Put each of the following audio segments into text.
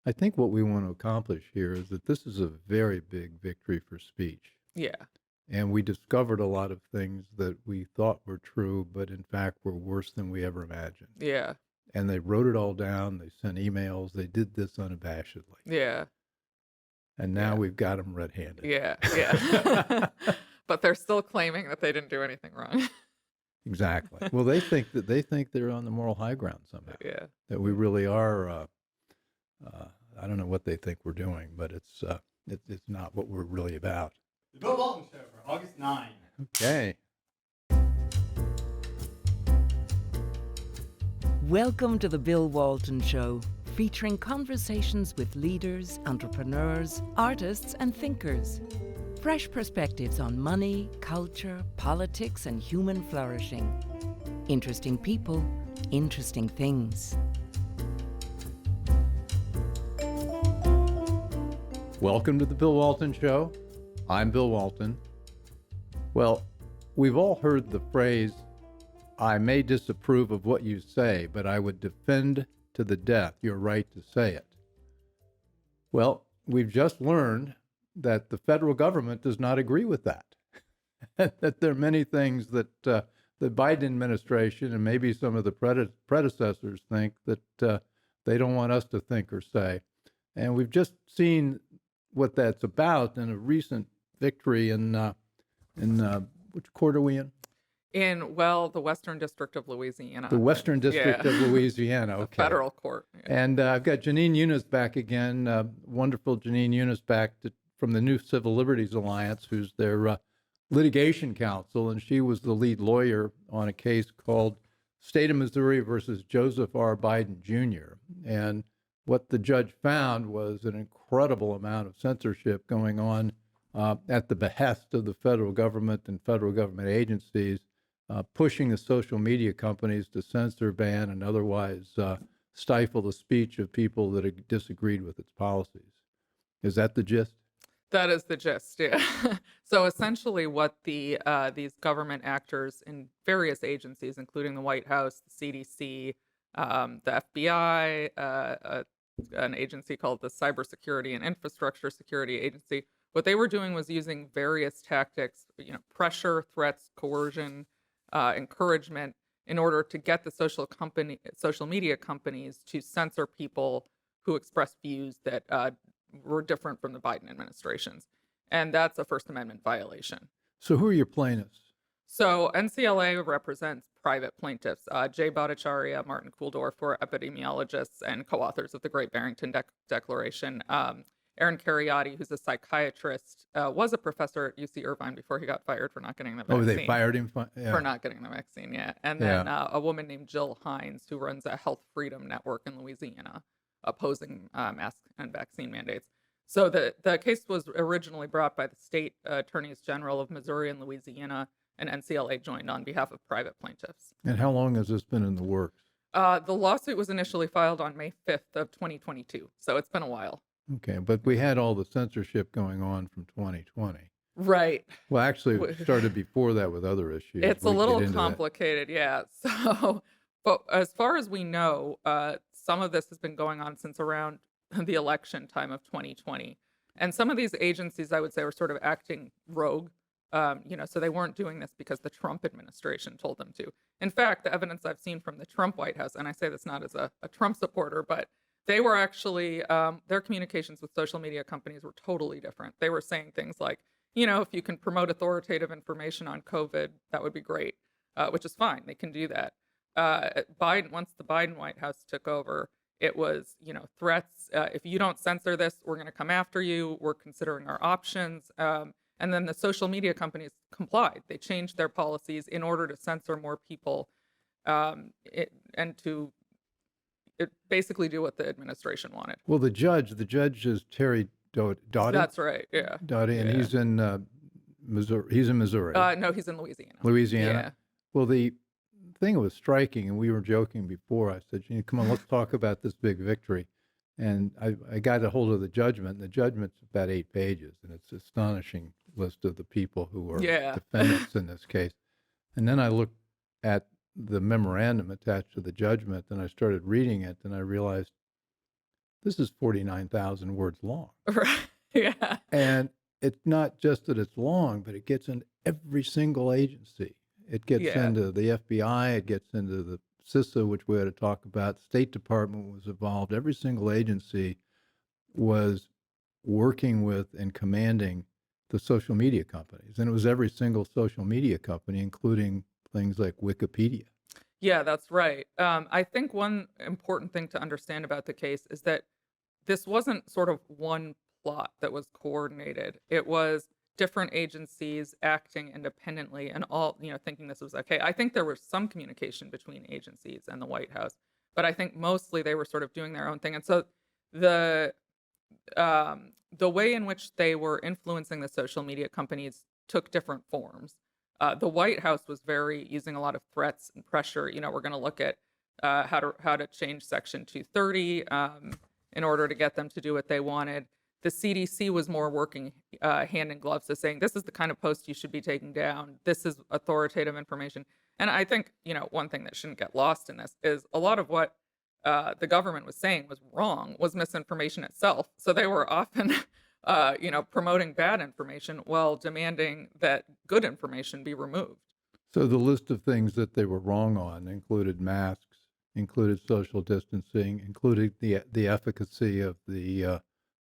I think what we want to accomplish here is that this is a very big victory for speech. Yeah. And we discovered a lot of things that we thought were true, but in fact were worse than we ever imagined. Yeah. And they wrote it all down. They sent emails. They did this unabashedly. Yeah. And now Yeah. we've got them red-handed. Yeah. Yeah. But they're still claiming that they didn't do anything wrong. Exactly. Well, they think they're on the moral high ground somehow. Yeah. That we really are. I don't know what they think we're doing, but it's not what we're really about. The Bill Walton Show for August 9. Okay. Welcome to the Bill Walton Show, featuring conversations with leaders, entrepreneurs, artists, and thinkers. Fresh perspectives on money, culture, politics, and human flourishing. Interesting people, interesting things. Welcome to the Bill Walton Show. I'm Bill Walton. Well, we've all heard the phrase, I may disapprove of what you say, but I would defend to the death your right to say it. Well, we've just learned that the federal government does not agree with that. That there are many things that the Biden administration and maybe some of the predecessors think that they don't want us to think or say. And we've just seen what that's about in a recent victory in which court are we in? The Western District of Louisiana. The Western District of Louisiana. The Okay. federal court. Yeah. And I've got Jenin Younes back again, wonderful Jenin Younes back from the New Civil Liberties Alliance, who's their litigation counsel, and she was the lead lawyer on a case called State of Missouri versus Joseph R. Biden Jr. And what the judge found was an incredible amount of censorship going on at the behest of the federal government and federal government agencies, pushing the social media companies to censor, ban, and otherwise stifle the speech of people that disagreed with its policies. Is that the gist? That is the gist, yeah. So essentially what these government actors in various agencies, including the White House, the CDC, the FBI, an agency called the Cybersecurity and Infrastructure Security Agency, what they were doing was using various tactics, pressure, threats, coercion, encouragement, in order to get the social media companies to censor people who express views that were different from the Biden administration's. And that's a First Amendment violation. So who are your plaintiffs? So NCLA represents private plaintiffs. Jay Bhattacharya, Martin Kulldorff, who are epidemiologists and co-authors of the Great Barrington Declaration. Aaron Kheriaty, who's a psychiatrist, was a professor at UC Irvine before he got fired for not getting the vaccine. Oh, they fired him? For not getting the vaccine, yeah. And then a woman named Jill Hines, who runs a health freedom network in Louisiana, opposing mask and vaccine mandates. So the case was originally brought by the state attorneys general of Missouri and Louisiana, and NCLA joined on behalf of private plaintiffs. And how long has this been in the works? The lawsuit was initially filed on May 5th of 2022, so it's been a while. Okay, but we had all the censorship going on from 2020. Right. Well, actually, it started before that with other issues. It's a We little get into that. complicated, yeah. So, but as far as we know, some of this has been going on since around the election time of 2020. And some of these agencies, I would say, were sort of acting rogue. So they weren't doing this because the Trump administration told them to. In fact, the evidence I've seen from the Trump White House, and I say this not as a Trump supporter, but they were actually, their communications with social media companies were totally different. They were saying things like, if you can promote authoritative information on COVID, that would be great, which is fine. They can do that. Once the Biden White House took over, it was, threats. If you don't censor this, we're going to come after you. We're considering our options. And then the social media companies complied. They changed their policies in order to censor more people and to basically do what the administration wanted. Well, the judge is Terry Doughty. That's right, yeah. Doughty, and he's in Missouri. He's in Missouri. No, he's in Louisiana. Louisiana? Yeah. Well, the thing that was striking, and we were joking before, I said, come on, let's talk about this big victory. And I got a hold of the judgment, and the judgment's about 8 pages, and it's an astonishing list of the people who were defendants in this case. And then I looked at the memorandum attached to the judgment, and I started reading it, and I realized This is 49,000 words long. Right. Yeah. And it's not just that it's long, but it gets into every single agency. It gets Yeah. into the FBI, it gets into the CISA, which we had to talk about. The State Department was involved. Every single agency was working with and commanding the social media companies. And it was every single social media company, including things like Wikipedia. Yeah, that's right. I think one important thing to understand about the case is that this wasn't sort of one plot that was coordinated. It was different agencies acting independently and all, thinking this was okay. I think there was some communication between agencies and the White House, but I think mostly they were sort of doing their own thing. And so the the way in which they were influencing the social media companies took different forms. The White House was very using a lot of threats and pressure. We're going to look at how to change Section 230 in order to get them to do what they wanted. The CDC was more working hand in glove, so saying this is the kind of post you should be taking down. This is authoritative information. And I think one thing that shouldn't get lost in this is a lot of what the government was saying was wrong, was misinformation itself. So they were often, promoting bad information while demanding that good information be removed. So the list of things that they were wrong on included masks, included social distancing, included the efficacy of the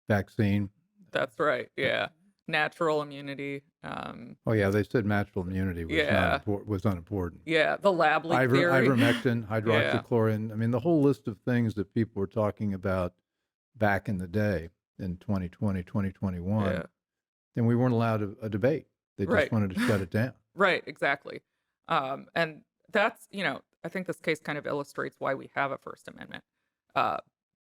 vaccine. That's right. Yeah. Natural immunity. Oh yeah, they said natural immunity was Yeah. was unimportant. Yeah. The lab leak theory. Ivermectin, hydroxychloroquine. I mean, the whole list of things that people were talking about back in the day in 2020, 2021, Yeah. and we weren't allowed a debate. They just Right. wanted to shut it down. Right, exactly. And that's, I think this case kind of illustrates why we have a First Amendment, uh,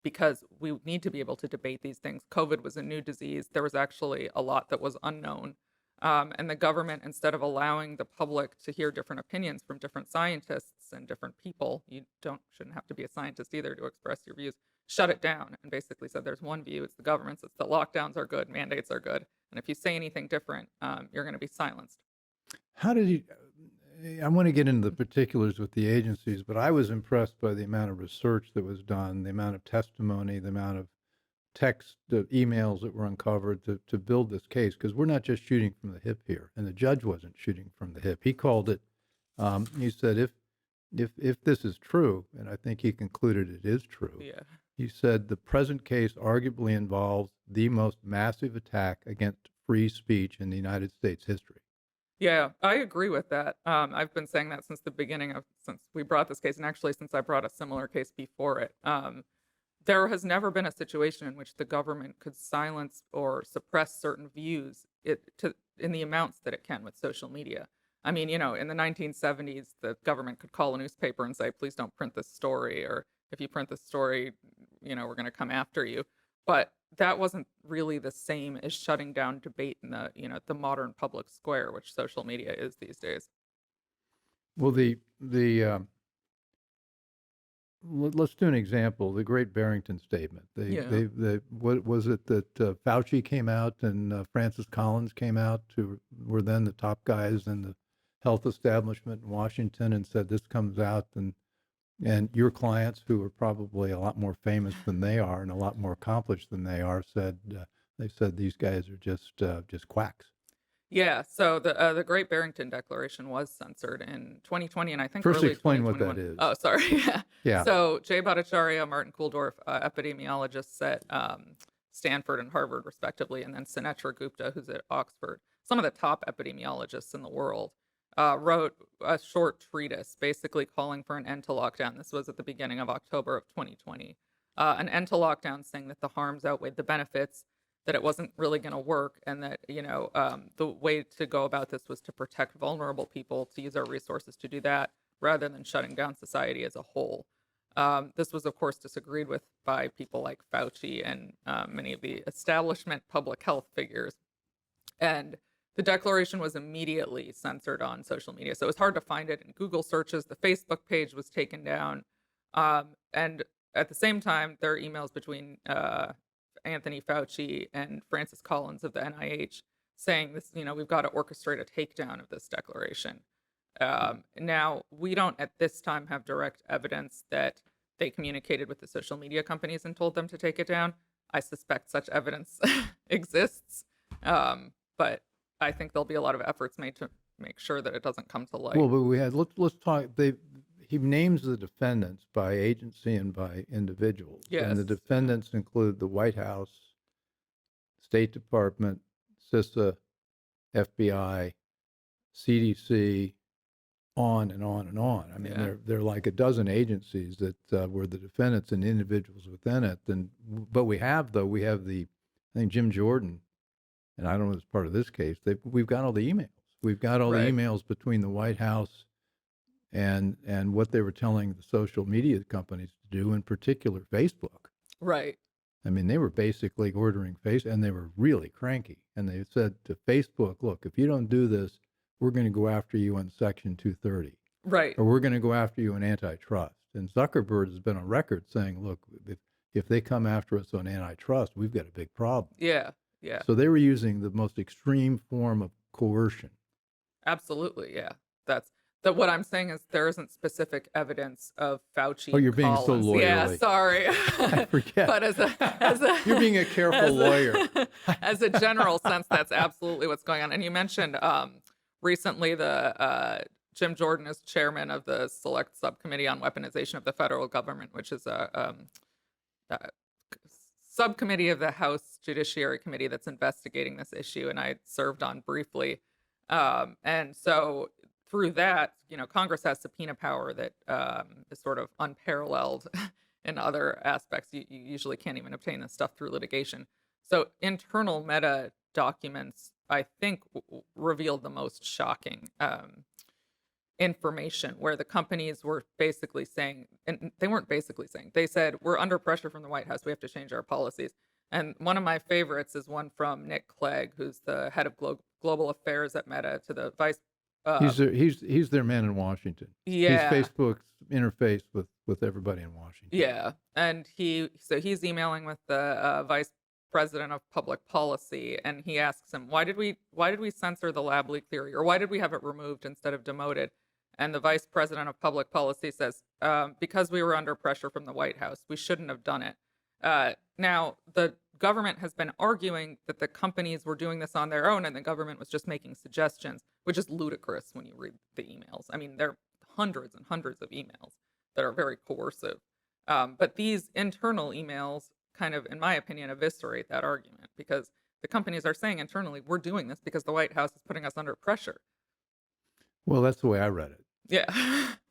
because we need to be able to debate these things. COVID was a new disease. There was actually a lot that was unknown. And the government, instead of allowing the public to hear different opinions from different scientists and different people, shouldn't have to be a scientist either to express your views, shut it down and basically said there's one view, it's the government's, it's that lockdowns are good, mandates are good. And if you say anything different, you're going to be silenced. How did you? I want to get into the particulars with the agencies, but I was impressed by the amount of research that was done, the amount of testimony, the amount of text, the emails that were uncovered to build this case, because we're not just shooting from the hip here, and the judge wasn't shooting from the hip. He called it. He said if this is true, and I think he concluded it is true. Yeah. He said the present case arguably involves the most massive attack against free speech in the United States history. Yeah, I agree with that. I've been saying that since the beginning since we brought this case, and actually since I brought a similar case before it. There has never been a situation in which the government could silence or suppress certain views in the amounts that it can with social media. I mean, in the 1970s, the government could call a newspaper and say, please don't print this story, or if you print this story, we're going to come after you. But that wasn't really the same as shutting down debate in the modern public square, which social media is these days. Well, let's do an example. The Great Barrington Statement. What was it that Fauci came out and Francis Collins came out, who were then the top guys in the health establishment in Washington, and said this comes out, and your clients, who are probably a lot more famous than they are and a lot more accomplished than they are, said these guys are just quacks. Yeah, so the Great Barrington Declaration was censored in 2020, and I think First early explain what 2021. that is. Oh, sorry. Yeah. Yeah. So Jay Bhattacharya, Martin Kulldorff, epidemiologists at Stanford and Harvard, respectively, and then Sunetra Gupta, who's at Oxford, some of the top epidemiologists in the world, wrote a short treatise basically calling for an end to lockdown. This was at the beginning of October of 2020. An end to lockdown, saying that the harms outweighed the benefits, that it wasn't really going to work, and that the way to go about this was to protect vulnerable people, to use our resources to do that rather than shutting down society as a whole. This was, of course, disagreed with by people like Fauci and many of the establishment public health figures. And the declaration was immediately censored on social media. So it was hard to find it in Google searches. The Facebook page was taken down. And at the same time, there are emails between Anthony Fauci and Francis Collins of the NIH saying this, we've got to orchestrate a takedown of this declaration. Now, we don't at this time have direct evidence that they communicated with the social media companies and told them to take it down. I suspect such evidence exists, but I think there'll be a lot of efforts made to make sure that it doesn't come to light. Well, but let's talk. He names the defendants by agency and by individuals. Yes. And the defendants include the White House, State Department, CISA, FBI, CDC, on and on and on. I mean, Yeah. there are like a dozen agencies that were the defendants and individuals within it. But we have the, I think Jim Jordan, and I don't know if it's part of this case, we've got all the emails. We've got all the Right. emails between the White House and what they were telling the social media companies to do, in particular Facebook. Right. I mean, they were basically ordering and they were really cranky. And they said to Facebook, look, if you don't do this, we're going to go after you on Section 230, Right. or we're going to go after you on antitrust. And Zuckerberg has been on record saying, look, if they come after us on antitrust, we've got a big problem. Yeah. Yeah. So they were using the most extreme form of coercion. Absolutely. Yeah. What I'm saying is there isn't specific evidence of Fauci. Oh, you're and being so Collins. Yeah, lawyerly. sorry. I forget. But as a You're being a careful lawyer. As a general sense, that's absolutely what's going on. And you mentioned recently the Jim Jordan is chairman of the Select Subcommittee on Weaponization of the Federal Government, which is a subcommittee of the House Judiciary Committee that's investigating this issue, and I served on briefly. And so through that, Congress has subpoena power that is sort of unparalleled in other aspects. You usually can't even obtain this stuff through litigation. So internal Meta documents, I think, revealed the most shocking information, where the companies were basically saying, and they weren't basically saying, they said, we're under pressure from the White House, we have to change our policies. And one of my favorites is one from Nick Clegg, who's the head of global affairs at Meta, to the vice. He's their man in Washington. Yeah. He's Facebook's interface with everybody in Washington. Yeah, and he's emailing with the vice president of public policy, and he asks him, why did we censor the lab leak theory, or why did we have it removed instead of demoted? And the vice president of public policy says, because we were under pressure from the White House, we shouldn't have done it. Now, the government has been arguing that the companies were doing this on their own and the government was just making suggestions, which is ludicrous when you read the emails. I mean, there are hundreds and hundreds of emails that are very coercive. But these internal emails kind of, in my opinion, eviscerate that argument, because the companies are saying internally, we're doing this because the White House is putting us under pressure. Well, that's the way I read it. Yeah,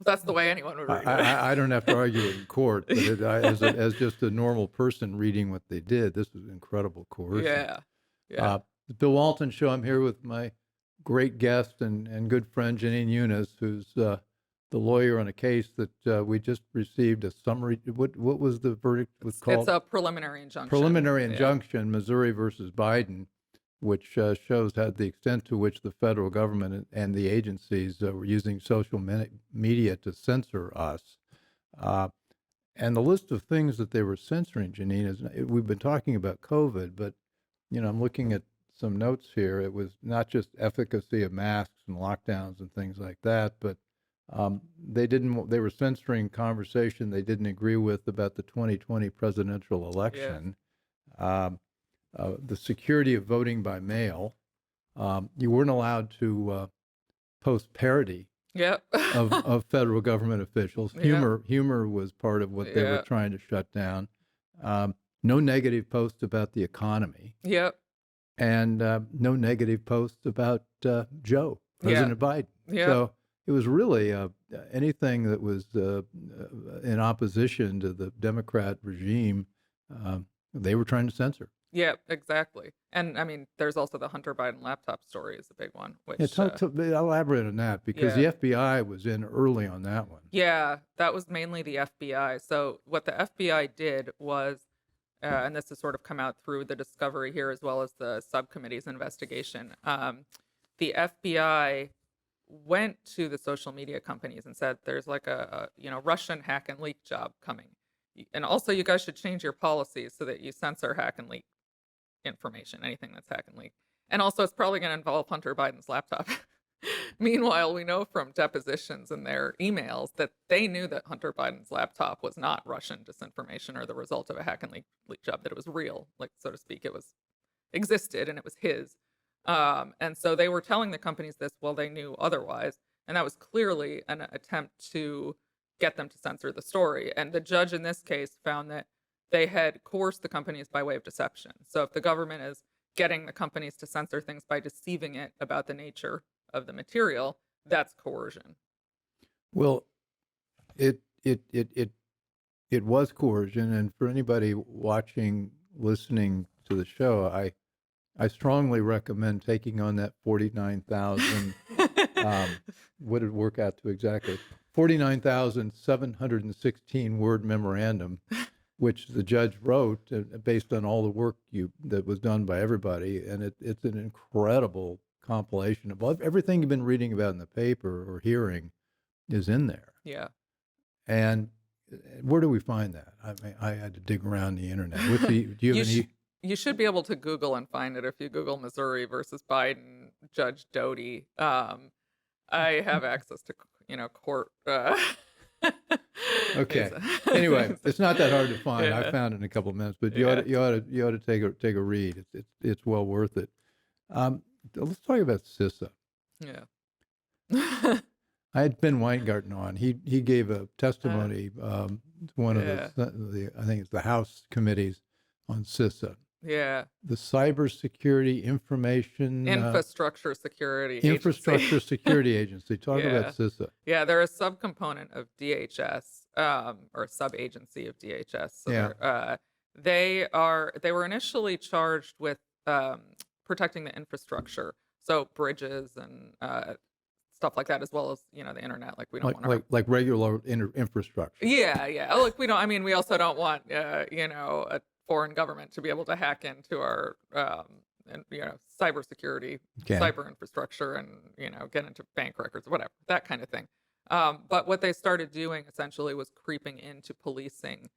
that's the way anyone would read it. I don't have to argue it in court, but as just a normal person reading what they did, this was incredible coercion. Yeah, yeah. The Bill Walton Show. I'm here with my great guest and good friend Jenin Younes, who's the lawyer on a case that we just received a summary. What was the verdict was called? It's a preliminary injunction. Preliminary injunction, Missouri versus Biden, which shows how the extent to which the federal government and the agencies were using social media to censor us. And the list of things that they were censoring, Jenin, is, we've been talking about COVID, but, I'm looking at some notes here. It was not just efficacy of masks and lockdowns and things like that, but they were censoring conversation they didn't agree with about the 2020 presidential election. Yeah. The security of voting by mail. You weren't allowed to post parody Yep. of federal government officials. Yep. Humor was part of what they were trying to shut down. No negative posts about the economy. Yep. And no negative posts about Joe, President Biden. Yeah. So it was really anything that was in opposition to the Democrat regime, they were trying to censor. Yeah, exactly. And I mean, there's also the Hunter Biden laptop story is a big one. Which elaborate on that, because the FBI was in early on that one. Yeah, that was mainly the FBI. So what the FBI did was, and this has sort of come out through the discovery here as well as the subcommittee's investigation, the FBI went to the social media companies and said, there's like a Russian hack and leak job coming. And also, you guys should change your policies so that you censor hack and leak information, anything that's hack and leak. And also, it's probably going to involve Hunter Biden's laptop. Meanwhile, we know from depositions and their emails that they knew that Hunter Biden's laptop was not Russian disinformation or the result of a hack and leak job, that it was real, like, so to speak. It was existed and it was his. And so they were telling the companies this while they knew otherwise. And that was clearly an attempt to get them to censor the story. And the judge in this case found that they had coerced the companies by way of deception. So if the government is getting the companies to censor things by deceiving it about the nature of the material, that's coercion. Well, it was coercion, and for anybody watching, listening to the show, I strongly recommend taking on that 49,000. What did it work out to exactly? 49,716 word memorandum, which the judge wrote based on all the work that was done by everybody, and it's an incredible compilation of everything you've been reading about in the paper or hearing is in there. Yeah. And where do we find that? I mean, I had to dig around the internet. Do you have any? You should be able to Google and find it if you Google Missouri versus Biden, Judge Doughty. I have access to, court. Okay. Anyway, it's not that hard to find. Yeah. I found it in a couple of minutes, but you ought to take a read. It's well worth it. Let's talk about CISA. Yeah. I had Ben Weingarten on. He gave a testimony to one of the I think it's the House committees on CISA. Yeah. The Cybersecurity Information Infrastructure Security Infrastructure Agency. Security Agency. Talk about CISA. Yeah, they're a subcomponent of DHS, or a sub-agency of DHS. So they were initially charged with protecting the infrastructure, so bridges and stuff like that, as well as the internet. Like we don't want like regular infrastructure. Yeah. Like we don't. I mean, we also don't want a foreign government to be able to hack into our cybersecurity, cyber infrastructure, and get into bank records, whatever, that kind of thing. But what they started doing essentially was creeping into policing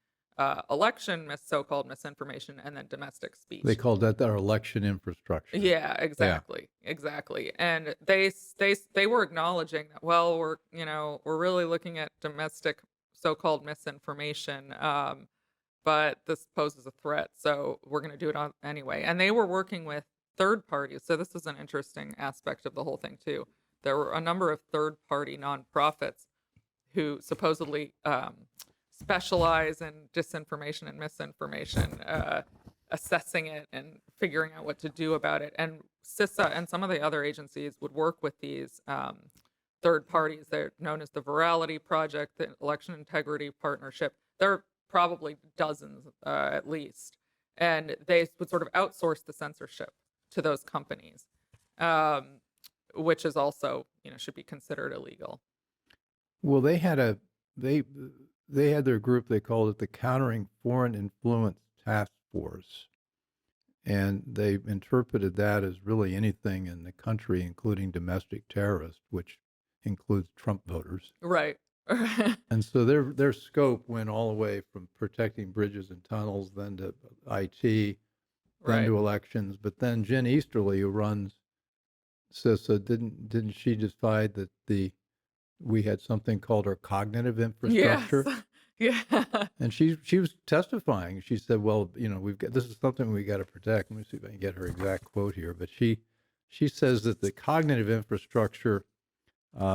election so-called misinformation and then domestic speech. They called that their election infrastructure. Yeah, exactly. And they were acknowledging that, well, we're really looking at domestic so-called misinformation, but this poses a threat, so we're going to do it anyway. And they were working with third parties. So this is an interesting aspect of the whole thing too. There were a number of third-party nonprofits who supposedly specialize in disinformation and misinformation, assessing it and figuring out what to do about it. And CISA and some of the other agencies would work with these third parties. They're known as the Virality Project, the Election Integrity Partnership. There are probably dozens at least. And they would sort of outsource the censorship to those companies, which is also, should be considered illegal. Well, they had their group, they called it the Countering Foreign Influence Task Force. And they interpreted that as really anything in the country, including domestic terrorists, which includes Trump voters. Right. And so their scope went all the way from protecting bridges and tunnels, then to IT, then to elections. But then Jen Easterly, who runs CISA, didn't she decide that we had something called our cognitive infrastructure? Yes. Yeah. And she was testifying. She said, "Well, this is something we got to protect." Let me see if I can get her exact quote here. But she says that the cognitive infrastructure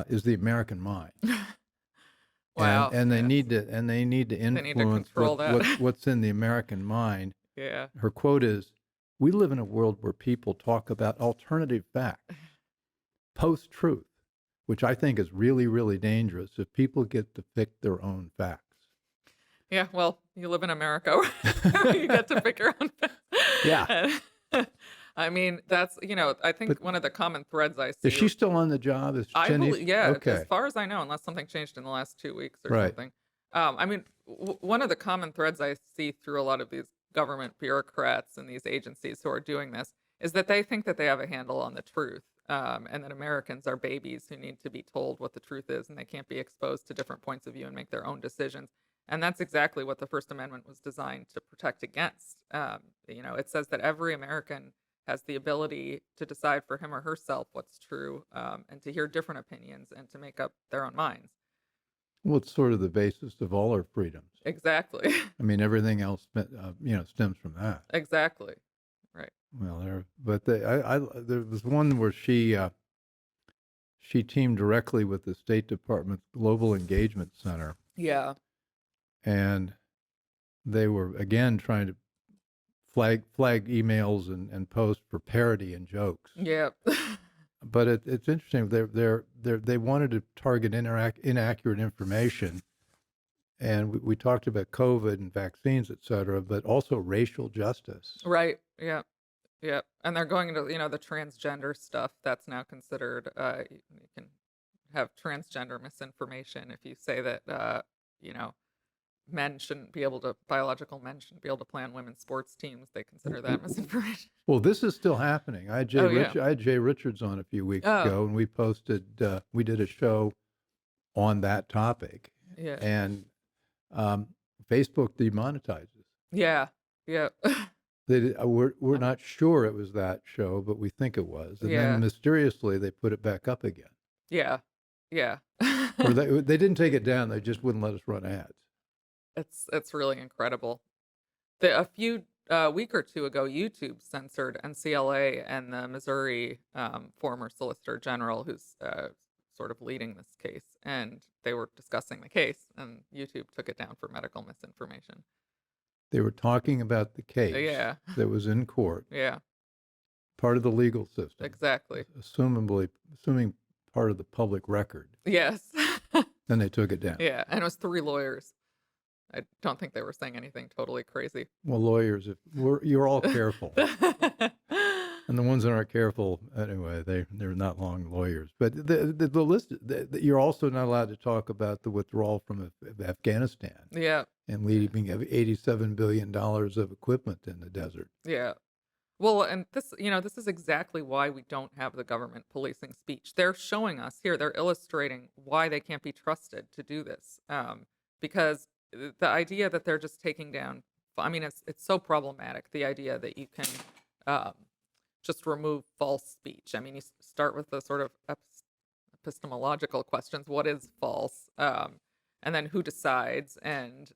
is the American mind. Wow. And they need to influence what's in the American mind. Yeah. Her quote is, "We live in a world where people talk about alternative facts, post-truth, which I think is really, really dangerous if people get to pick their own facts." Yeah, well, you live in America. You get to pick your own facts. Yeah. I mean, that's, I think one of the common threads I see. Is she still on the job? Yeah, okay. As far as I know, unless something changed in the last 2 weeks or Right. something. I mean, one of the common threads I see through a lot of these government bureaucrats and these agencies who are doing this is that they think that they have a handle on the truth, and that Americans are babies who need to be told what the truth is, and they can't be exposed to different points of view and make their own decisions. And that's exactly what the First Amendment was designed to protect against. It says that every American has the ability to decide for him or herself what's true, and to hear different opinions and to make up their own minds. Well, it's sort of the basis of all our freedoms. Exactly. I mean, everything else, stems from that. Exactly. Right. Well, there was one where she teamed directly with the State Department's Global Engagement Center, Yeah. and they were again trying to flag emails and posts for parody and jokes. Yeah. But it's interesting. They wanted to target inaccurate information, and we talked about COVID and vaccines, et cetera, but also racial justice. Right. Yeah. Yeah. And they're going into, the transgender stuff that's now considered, you can have transgender misinformation if you say that, biological men shouldn't be able to play on women's sports teams. They consider that misinformation. Well, this is still happening. I had Jay Richards on a few weeks ago, and we we did a show on that topic. Yeah. And Facebook demonetizes. Yeah. Yeah. We're not sure it was that show, but we think it was. And Yeah. then mysteriously they put it back up again. Yeah. Yeah. Or they didn't take it down. They just wouldn't let us run ads. It's really incredible. A few week or two ago, YouTube censored NCLA and the Missouri former Solicitor General, who's sort of leading this case, and they were discussing the case, and YouTube took it down for medical misinformation. They were talking about the case Yeah. that was in court, Yeah. part of the legal system, Exactly. assuming part of the public record. Yes. Then they took it down. Yeah, and it was 3 lawyers. I don't think they were saying anything totally crazy. Well, lawyers, you're all careful. And the ones that aren't careful, anyway, they're not long lawyers. But the list, you're also not allowed to talk about the withdrawal from Afghanistan Yeah. and leaving $87 billion of equipment in the desert. Yeah. Well, and this is exactly why we don't have the government policing speech. They're showing us here, they're illustrating why they can't be trusted to do this. Because the idea that they're just taking down, it's so problematic, the idea that you can just remove false speech. I mean, you start with the sort of epistemological questions. What is false? And then who decides? And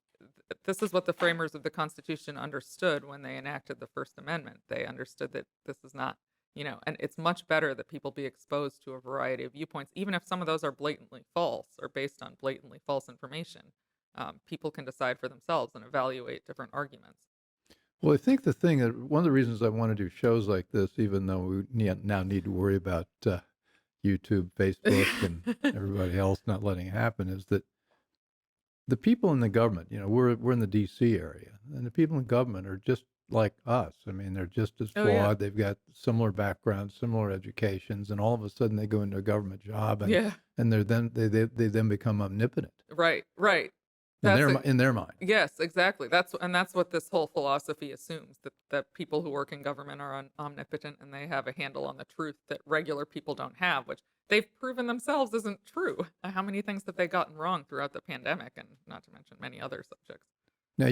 this is what the framers of the Constitution understood when they enacted the First Amendment. They understood that this is not, and it's much better that people be exposed to a variety of viewpoints, even if some of those are blatantly false or based on blatantly false information. People can decide for themselves and evaluate different arguments. Well, I think one of the reasons I want to do shows like this, even though we now need to worry about YouTube, Facebook, and everybody else not letting it happen, is that the people in the government, we're in the D.C. area, and the people in government are just like us. I mean, they're just as flawed. Yeah. They've got similar backgrounds, similar educations, and all of a sudden they go into a government job, and they then become omnipotent. Right. In their mind. Yes, exactly. That's what this whole philosophy assumes, that people who work in government are omnipotent and they have a handle on the truth that regular people don't have, which they've proven themselves isn't true. How many things have they gotten wrong throughout the pandemic, and not to mention many other subjects? Now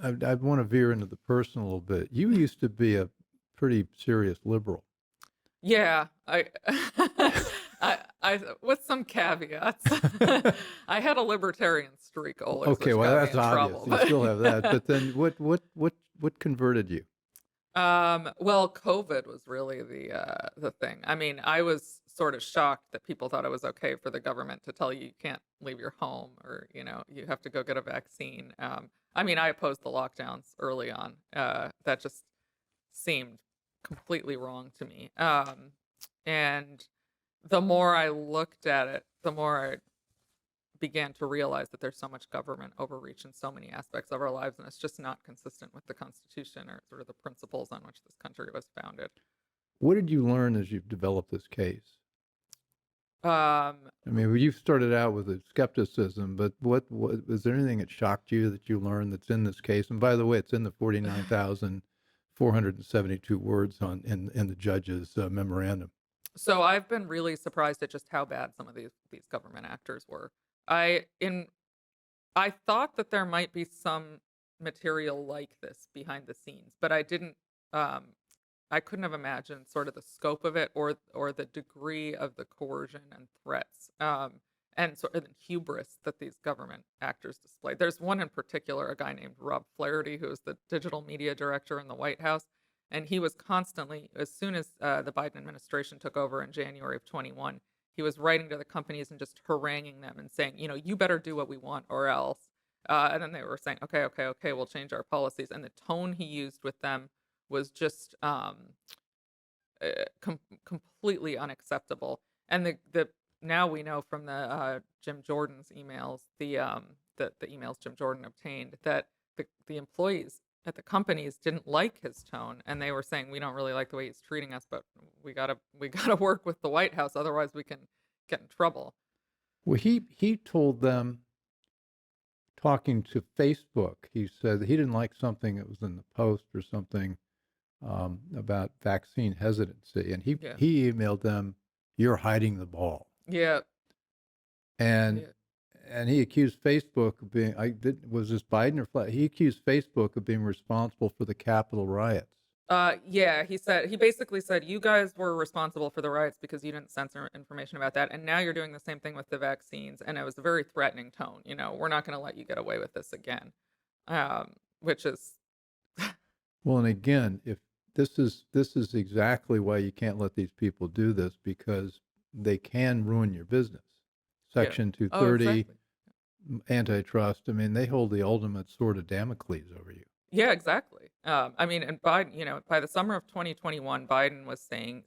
I want to veer into the personal a little bit. You used to be a pretty serious liberal. Yeah, I with some caveats. I had a libertarian streak always. Okay, which well got that's me in obvious. trouble, You but- still have that. But then what converted you? Well, COVID was really the thing. I mean, I was sort of shocked that people thought it was okay for the government to tell you can't leave your home, or you have to go get a vaccine. I opposed the lockdowns early on. That just seemed completely wrong to me. And the more I looked at it, the more I began to realize that there's so much government overreach in so many aspects of our lives, and it's just not consistent with the Constitution or sort of the principles on which this country was founded. What did you learn as you've developed this case? Um, You started out with a skepticism, but what was there anything that shocked you that you learned that's in this case? And by the way, it's in the 49,472 words in the judge's memorandum. so I've been really surprised at just how bad some of these government actors were. I thought that there might be some material like this behind the scenes, but I didn't I couldn't have imagined sort of the scope of it or the degree of the coercion and threats. And sort of the hubris that these government actors display. There's one in particular, a guy named Rob Flaherty, who is the digital media director in the White House, and he was constantly, as soon as the Biden administration took over in January of 21, he was writing to the companies and just haranguing them and saying, you better do what we want or else. And then they were saying, okay, we'll change our policies. And the tone he used with them was just completely unacceptable. And the now we know from the Jim Jordan's emails, the emails Jim Jordan obtained, that the employees at the companies didn't like his tone, and they were saying, we don't really like the way he's treating us, but we gotta work with the White House, otherwise we can get in trouble. Well, he told them, talking to Facebook, he said that he didn't like something that was in the Post or something about vaccine hesitancy, and he emailed them, "You're hiding the ball." Yeah. And he accused Facebook of being, was this Biden or he accused Facebook of being responsible for the Capitol riots. He basically said, you guys were responsible for the riots because you didn't censor information about that, and now you're doing the same thing with the vaccines. And it was a very threatening tone. We're not going to let you get away with this again, which is well. And again, if this is exactly why you can't let these people do this, because they can ruin your business. Section 230, exactly. Antitrust. I mean, they hold the ultimate sword of Damocles over you. Yeah, exactly. I mean, and Biden, by the summer of 2021, Biden was saying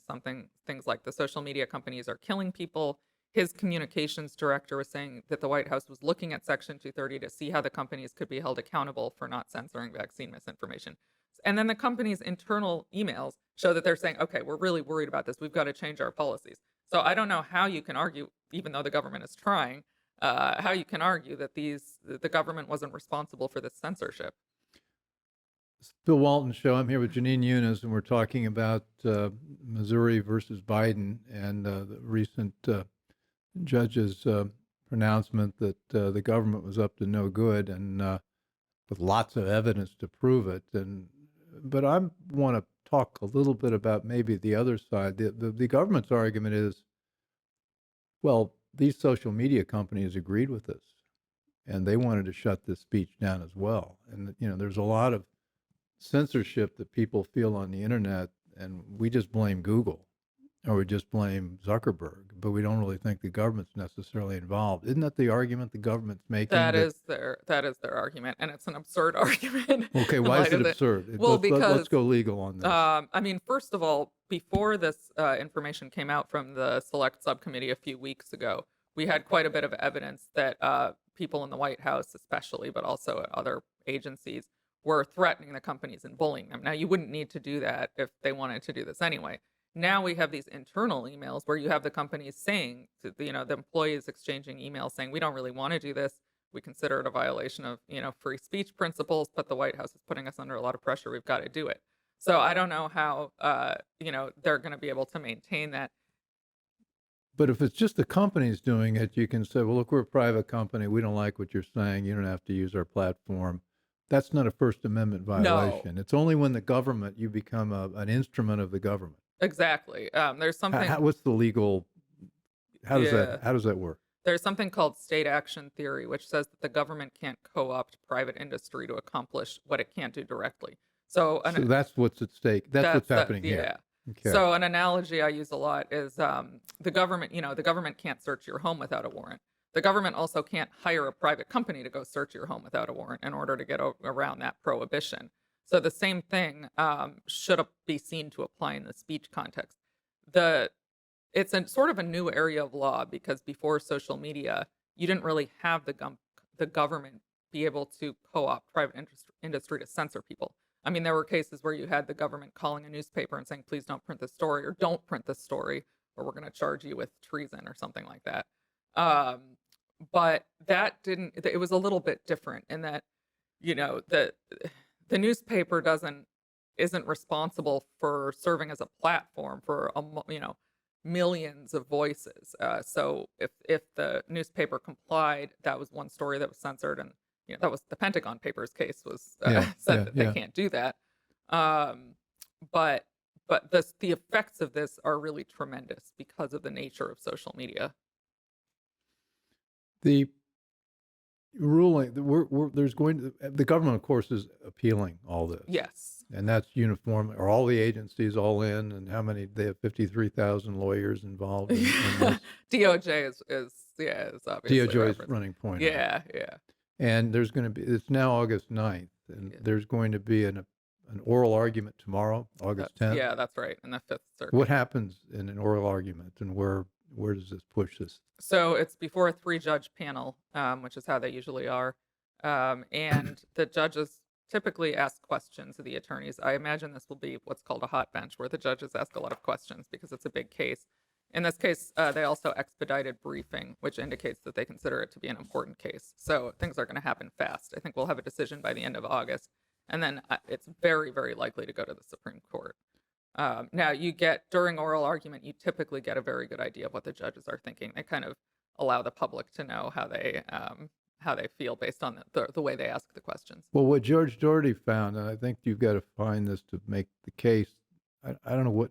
things like the social media companies are killing people. His communications director was saying that the White House was looking at Section 230 to see how the companies could be held accountable for not censoring vaccine misinformation. And then the company's internal emails show that they're saying, okay, we're really worried about this. We've got to change our policies. So I don't know how you can argue, even though the government is trying, how you can argue that the government wasn't responsible for this censorship. Bill Walton Show. I'm here with Jenin Younes, and we're talking about Missouri versus Biden and the recent judge's pronouncement that the government was up to no good, and with lots of evidence to prove it. But I want to talk a little bit about maybe the other side. The government's argument is, well, these social media companies agreed with this, and they wanted to shut this speech down as well. And there's a lot of censorship that people feel on the internet, and we just blame Google or we just blame Zuckerberg, but we don't really think the government's necessarily involved. Isn't that the argument the government's making? That is their argument, and it's an absurd argument. Okay, why is it absurd? Well, let's go legal on this. I mean, first of all, before this information came out from the Select Subcommittee a few weeks ago, we had quite a bit of evidence that people in the White House, especially, but also at other agencies, were threatening the companies and bullying them. Now, you wouldn't need to do that if they wanted to do this anyway. Now we have these internal emails where you have the companies saying, the employees exchanging emails saying, we don't really want to do this. We consider it a violation of, free speech principles, but the White House is putting us under a lot of pressure. We've got to do it. So I don't know how, they're going to be able to maintain that. But if it's just the companies doing it, you can say, well, look, we're a private company. We don't like what you're saying. You don't have to use our platform. That's not a First Amendment violation. No. It's only when the government, you become an instrument of the government. Exactly. There's something. What's the legal? How does that work? There's something called state action theory, which says that the government can't co-opt private industry to accomplish what it can't do directly. So that's what's at stake. That's what's happening here. Yeah. Okay. So an analogy I use a lot is the government. The government can't search your home without a warrant. The government also can't hire a private company to go search your home without a warrant in order to get around that prohibition. So the same thing should be seen to apply in the speech context. It's sort of a new area of law because before social media, you didn't really have the government be able to co-opt private industry to censor people. I mean, there were cases where you had the government calling a newspaper and saying, please don't print this story, or don't print this story, or we're going to charge you with treason or something like that. But that didn't, it was a little bit different in that, the newspaper isn't responsible for serving as a platform for, millions of voices. So if the newspaper complied, that was one story that was censored, and that was the Pentagon Papers case was said that they can't do that. But But the effects of this are really tremendous because of the nature of social media. The ruling, there's going to, the government, of course, is appealing all this. Yes. And that's uniform. Are all the agencies all in? And how many? They have 53,000 lawyers involved in this. DOJ is obviously DOJ is referenced. running point. Yeah, yeah. And there's going to be, it's now August 9th, and there's going to be an oral argument tomorrow, August 10th. Yeah, that's right, in the Fifth Circuit. What happens in an oral argument, and where does this push this? So it's before a 3-judge panel, which is how they usually are. And the judges typically ask questions of the attorneys. I imagine this will be what's called a hot bench, where the judges ask a lot of questions because it's a big case. In this case, they also expedited briefing, which indicates that they consider it to be an important case. So things are going to happen fast. I think we'll have a decision by the end of August. And then it's very, very likely to go to the Supreme Court. Now, during oral argument, you typically get a very good idea of what the judges are thinking. They kind of allow the public to know how they feel based on the way they ask the questions. Well, what Judge Doughty found, and I think you've got to find this to make the case. I don't know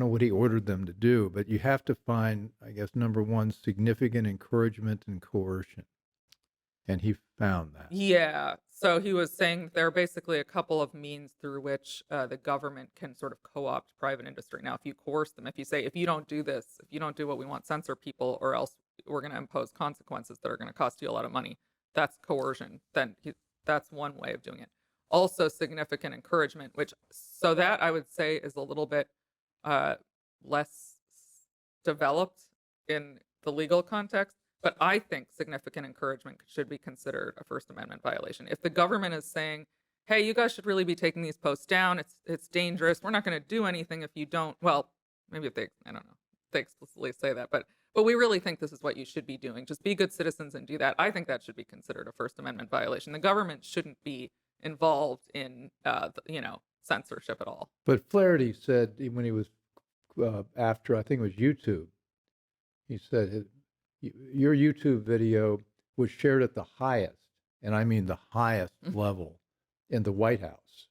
what he ordered them to do, but you have to find, I guess, number one, significant encouragement and coercion. And he found that. Yeah. So he was saying there are basically a couple of means through which the government can sort of co-opt private industry. Now, if you coerce them, if you say, if you don't do this, if you don't do what we want, censor people, or else we're going to impose consequences that are going to cost you a lot of money, that's coercion. Then that's one way of doing it. Also, significant encouragement, so that I would say is a little bit less developed in the legal context. But I think significant encouragement should be considered a First Amendment violation. If the government is saying, hey, you guys should really be taking these posts down, it's dangerous, we're not going to do anything if you don't, well, maybe if they explicitly say that, but we really think this is what you should be doing. Just be good citizens and do that. I think that should be considered a First Amendment violation. The government shouldn't be involved in, censorship at all. But Flaherty said when he was after, I think it was YouTube, he said, your YouTube video was shared at the highest, and I mean the highest level in the White House.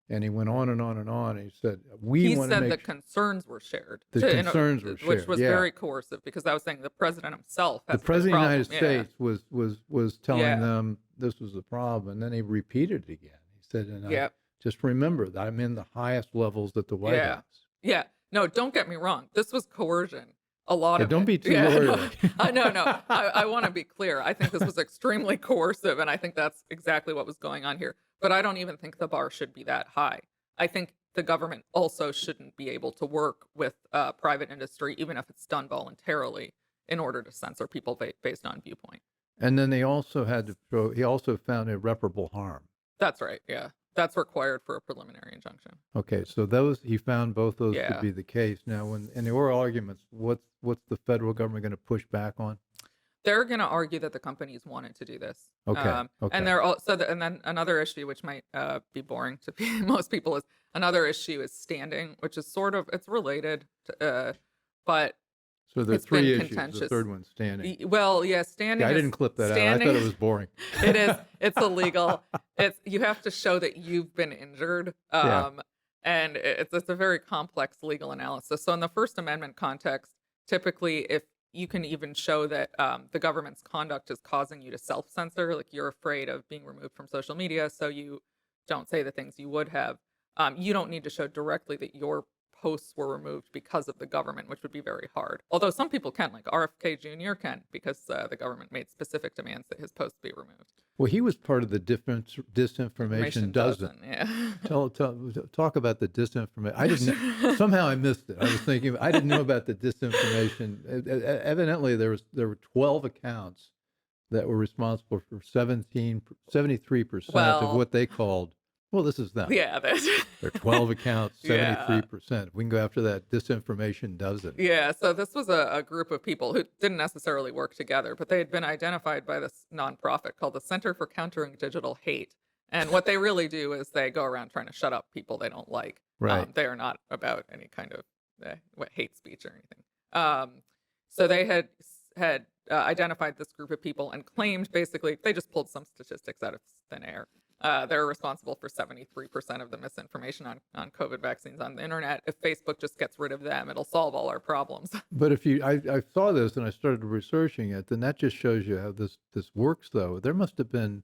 And he went on and on and on. And he said, he said the concerns were shared. The concerns were shared, which was very coercive, because I was saying the president himself has the president of the United problem. States was telling them this was the problem, and then he repeated it again. He said, and just remember that I'm in the highest levels at the White House. Yeah. No, don't get me wrong. This was coercion. A lot of don't it. be too worried. No. I want to be clear. I think this was extremely coercive, and I think that's exactly what was going on here. But I don't even think the bar should be that high. I think the government also shouldn't be able to work with private industry, even if it's done voluntarily, in order to censor people based on viewpoint. And then he also found irreparable harm. That's right. Yeah. That's required for a preliminary injunction. Okay, so he found both those to be the case. Now, in the oral arguments, what's the federal government going to push back on? They're going to argue that the companies wanted to do this. Okay. And they're also, and then another issue, which might be boring to most people, is another issue is standing, which is it's related to, but so there are three issues. The third one's standing. Well, yeah, standing. Yeah, I didn't clip that out. I thought it was boring. It is. It's illegal. You have to show that you've been injured. And it's a very complex legal analysis. So in the First Amendment context, typically, if you can even show that the government's conduct is causing you to self-censor, like you're afraid of being removed from social media, so you don't say the things you would have, you don't need to show directly that your posts were removed because of the government, which would be very hard. Although some people can, like RFK Jr. can, because the government made specific demands that his posts be removed. Well, he was part of the disinformation dozen. Yeah. Talk about the disinformation. I didn't. Somehow I missed it. I was thinking I didn't know about the disinformation. Evidently, there were 12 accounts that were responsible for 73% of what they called. Well, this is them. Yeah. There are 12 accounts, 73%. We can go after that disinformation dozen. Yeah, so this was a group of people who didn't necessarily work together, but they had been identified by this nonprofit called the Center for Countering Digital Hate. And what they really do is they go around trying to shut up people they don't like. Right. They are not about any kind of hate speech or anything. So they had identified this group of people and claimed, basically, they just pulled some statistics out of thin air. They're responsible for 73% of the misinformation on COVID vaccines on the internet. If Facebook just gets rid of them, it'll solve all our problems. But if I saw this and I started researching it, then that just shows you how this works, though. There must have been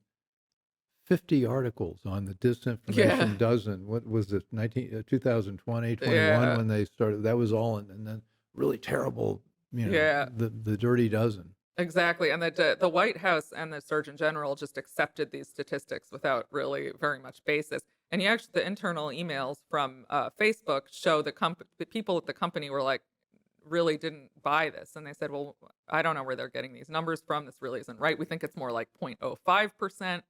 50 articles on the disinformation Yeah. dozen. What was it, 2020, 21 Yeah. when they started? That was all, and then really terrible, Yeah. the dirty dozen. Exactly. And the White House and the Surgeon General just accepted these statistics without really very much basis. And the internal emails from Facebook show the people at the company were like, really didn't buy this. And they said, well, I don't know where they're getting these numbers from. This really isn't right. We think it's more like 0.05%.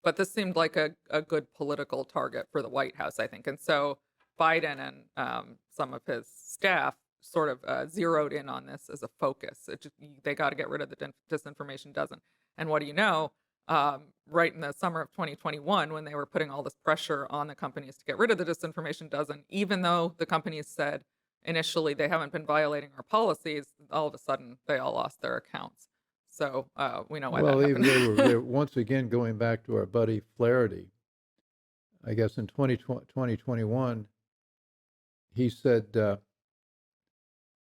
But this seemed like a good political target for the White House, I think. And so Biden and some of his staff sort of zeroed in on this as a focus. They got to get rid of the disinformation dozen. And what do you know? Right in the summer of 2021, when they were putting all this pressure on the companies to get rid of the disinformation dozen, even though the companies said initially they haven't been violating our policies, all of a sudden they all lost their accounts. So we know why Well, that even happened. they were once again going back to our buddy Flaherty. I guess in 2021, he said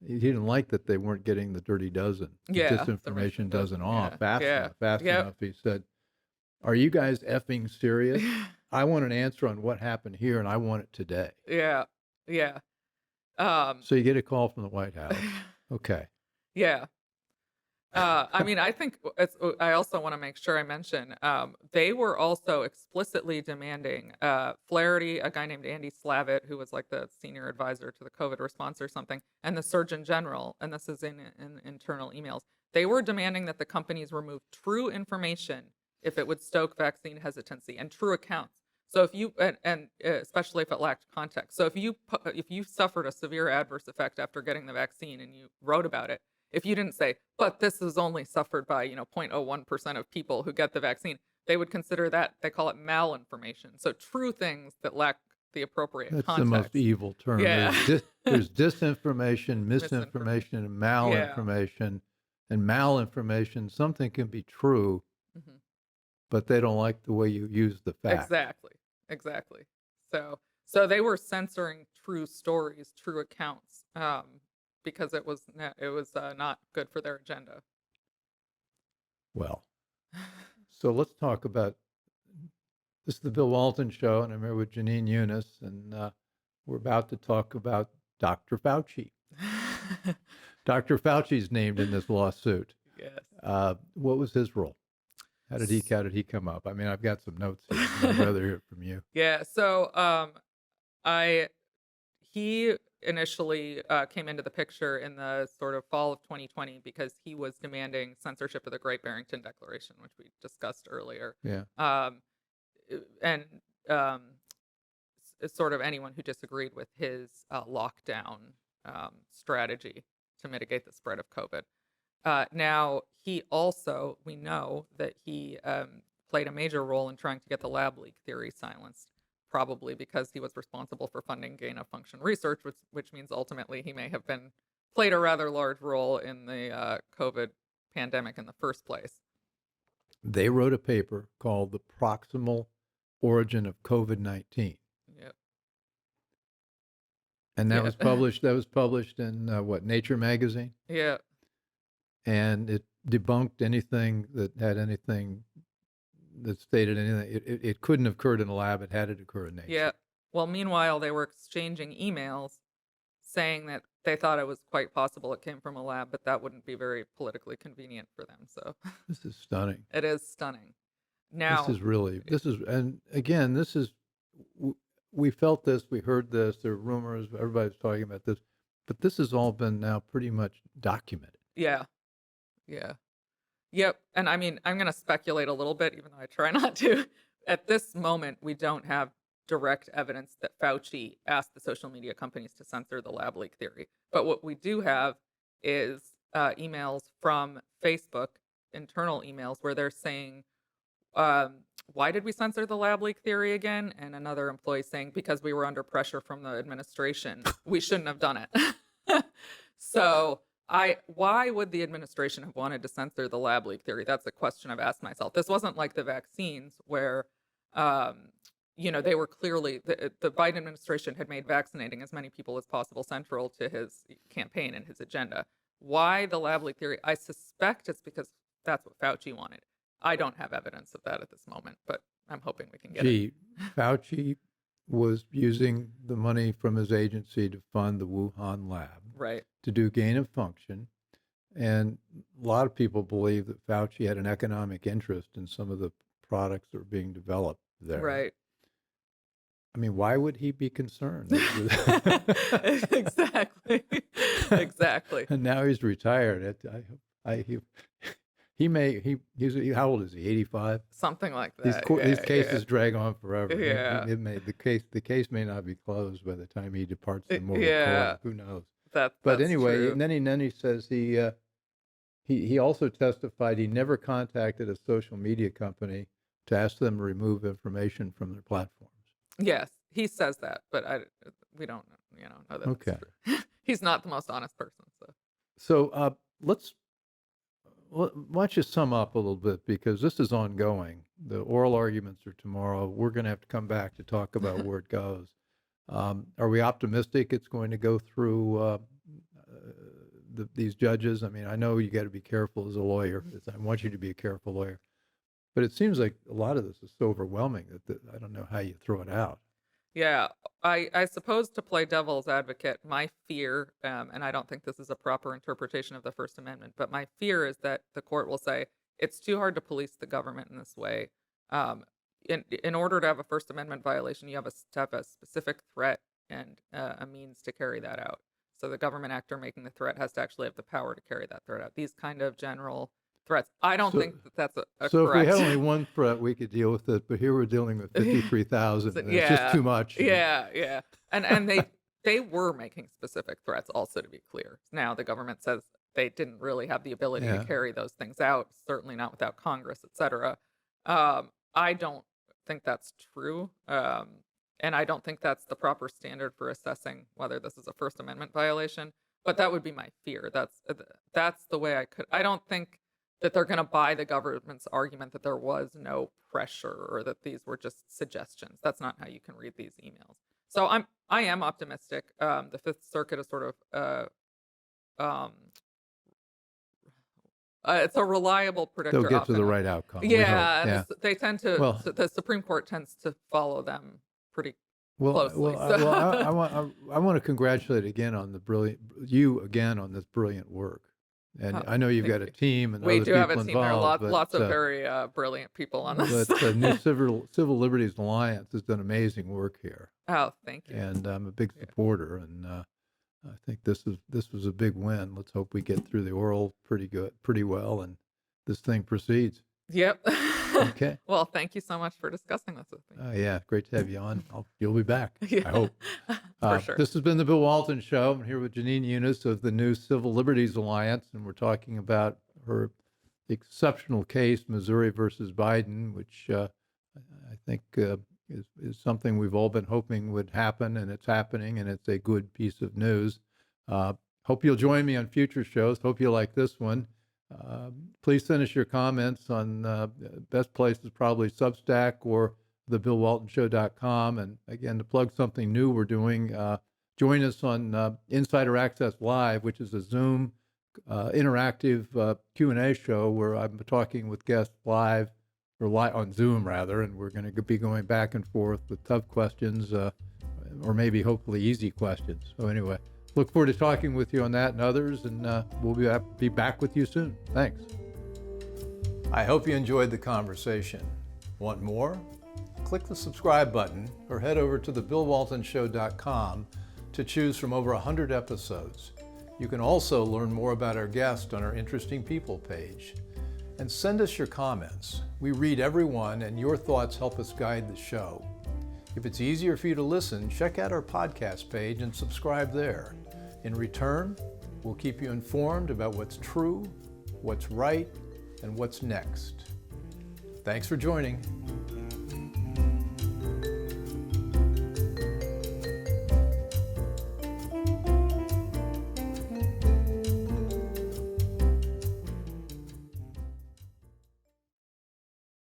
he didn't like that they weren't getting the dirty dozen, the Yeah, the disinformation dozen off yeah, fast yep. enough. He said, "Are you guys effing serious? I want an answer on what happened here, and I want it today." Yeah, yeah. So you get a call from the White House. Okay. Yeah. I mean, I think I also want to make sure I mention they were also explicitly demanding Flaherty, a guy named Andy Slavitt, who was like the senior advisor to the COVID response or something, and the Surgeon General, and this is in internal emails. They were demanding that the companies remove true information if it would stoke vaccine hesitancy and true accounts. So if you and especially if it lacked context. So if you suffered a severe adverse effect after getting the vaccine and you wrote about it, if you didn't say, but this is only suffered by 0.01% of people who get the vaccine, they would consider that, they call it malinformation. So true things that lack the appropriate That's context. the most evil term. Yeah. There's disinformation, misinformation, and malinformation. And malinformation, something can be true, Mhm. but they don't like the way you use the fact. Exactly. So they were censoring true stories, true accounts, because it was not good for their agenda. Well, so let's talk about, this is the Bill Walton Show, and I'm here with Jenin Younes, and we're about to talk about Dr. Fauci. Dr. Fauci's named in this lawsuit. Yes. What was his role? How did he come up? I mean, I've got some notes here. I'd rather hear it from you. Yeah. So he initially came into the picture in the sort of fall of 2020 because he was demanding censorship of the Great Barrington Declaration, which we discussed earlier. Yeah. And sort of anyone who disagreed with his lockdown strategy to mitigate the spread of COVID. Now, we know that he played a major role in trying to get the lab leak theory silenced, probably because he was responsible for funding gain-of-function research, which means ultimately he may have played a rather large role in the COVID pandemic in the first place. They wrote a paper called The Proximal Origin of COVID-19. Yep. And that Yeah. was published in Nature magazine? Yeah. And it debunked anything that stated anything. It couldn't have occurred in a lab. It had to occur in nature. Yeah. Well, meanwhile, they were exchanging emails saying that they thought it was quite possible it came from a lab, but that wouldn't be very politically convenient for them. So This is stunning. it is stunning. Now, And again, we felt this, we heard this, there are rumors, everybody's talking about this, but this has all been now pretty much documented. yeah. Yep. And I mean, I'm going to speculate a little bit, even though I try not to. At this moment, we don't have direct evidence that Fauci asked the social media companies to censor the lab leak theory. But what we do have is emails from Facebook, internal emails, where they're saying, why did we censor the lab leak theory again? And another employee saying, because we were under pressure from the administration. We shouldn't have done it. So why would the administration have wanted to censor the lab leak theory? That's a question I've asked myself. This wasn't like the vaccines where They were clearly, the Biden administration had made vaccinating as many people as possible central to his campaign and his agenda. Why the lab leak theory? I suspect it's because that's what Fauci wanted. I don't have evidence of that at this moment, but I'm hoping we can get it. Fauci was using the money from his agency to fund the Wuhan lab, Right. to do gain of function. And a lot of people believe that Fauci had an economic interest in some of the products that were being developed there. Right. I mean, why would he be concerned? Exactly. Exactly. And now he's retired. He's how old is he? 85. Something like that. These cases drag on forever. Yeah. The case may not be closed by the time he departs the moral Yeah. court. Who knows? But Anyway, true. and then he says he also testified he never contacted a social media company to ask them to remove information from their platforms. Yes, he says that, but we don't know that. Okay. That's true. He's not the most honest person. So why don't you sum up a little bit, because this is ongoing. The oral arguments are tomorrow. We're going to have to come back to talk about where it goes. Are we optimistic it's going to go through these judges? I mean, I know you got to be careful as a lawyer. I want you to be a careful lawyer. But it seems like a lot of this is so overwhelming that I don't know how you throw it out. Yeah, I suppose, to play devil's advocate, my fear, and I don't think this is a proper interpretation of the First Amendment, but my fear is that the court will say it's too hard to police the government in this way. In order to have a First Amendment violation, you have to have a specific threat and a means to carry that out. So the government actor making the threat has to actually have the power to carry that threat out. These kind of general threats, I don't think that's a so correct. If we had only one threat, we could deal with it. But here we're dealing with 53,000. It's just too much. Yeah. And they were making specific threats, also, to be clear. Now the government says they didn't really have the ability to carry those things out, certainly not without Congress, et cetera. I don't think that's true. And I don't think that's the proper standard for assessing whether this is a First Amendment violation. But that would be my fear. That's the way I don't think that they're going to buy the government's argument that there was no pressure or that these were just suggestions. That's not how you can read these emails. So I am optimistic. The Fifth Circuit is sort of it's a reliable predictor. They'll get to the right outcome. Yeah, they tend to. Well, the Supreme Court tends to follow them pretty closely. I want to congratulate again on this brilliant work. And I know you've got a team and we other do people have a team. There are lots of very brilliant people on this. But the New Civil Liberties Alliance has done amazing work here. Oh, thank you. And I'm a big supporter, and I think this was a big win. Let's hope we get through the oral pretty well, and this thing proceeds. Yep. Okay. Well, thank you so much for discussing this with me. Yeah, great to have you on. You'll be back, I hope. For sure. This has been the Bill Walton Show. I'm here with Jenin Younes of the New Civil Liberties Alliance, and we're talking about her exceptional case, Missouri versus Biden, which I think is something we've all been hoping would happen, and it's happening, and it's a good piece of news. Hope you'll join me on future shows. Hope you like this one. Please send us your comments on best place is probably Substack or thebillwaltonshow.com. And again, to plug something new we're doing, join us on Insider Access Live, which is a Zoom interactive Q&A show where I'm talking with guests live on Zoom rather, and we're going to be going back and forth with tough questions or maybe hopefully easy questions. So anyway, look forward to talking with you on that and others, and we'll be back with you soon. Thanks. I hope you enjoyed the conversation. Want more? Click the subscribe button or head over to thebillwaltonshow.com to choose from over 100 episodes. You can also learn more about our guest on our Interesting People page. And send us your comments. We read every one, and your thoughts help us guide the show. If it's easier for you to listen, check out our podcast page and subscribe there. In return, we'll keep you informed about what's true, what's right, and what's next. Thanks for joining.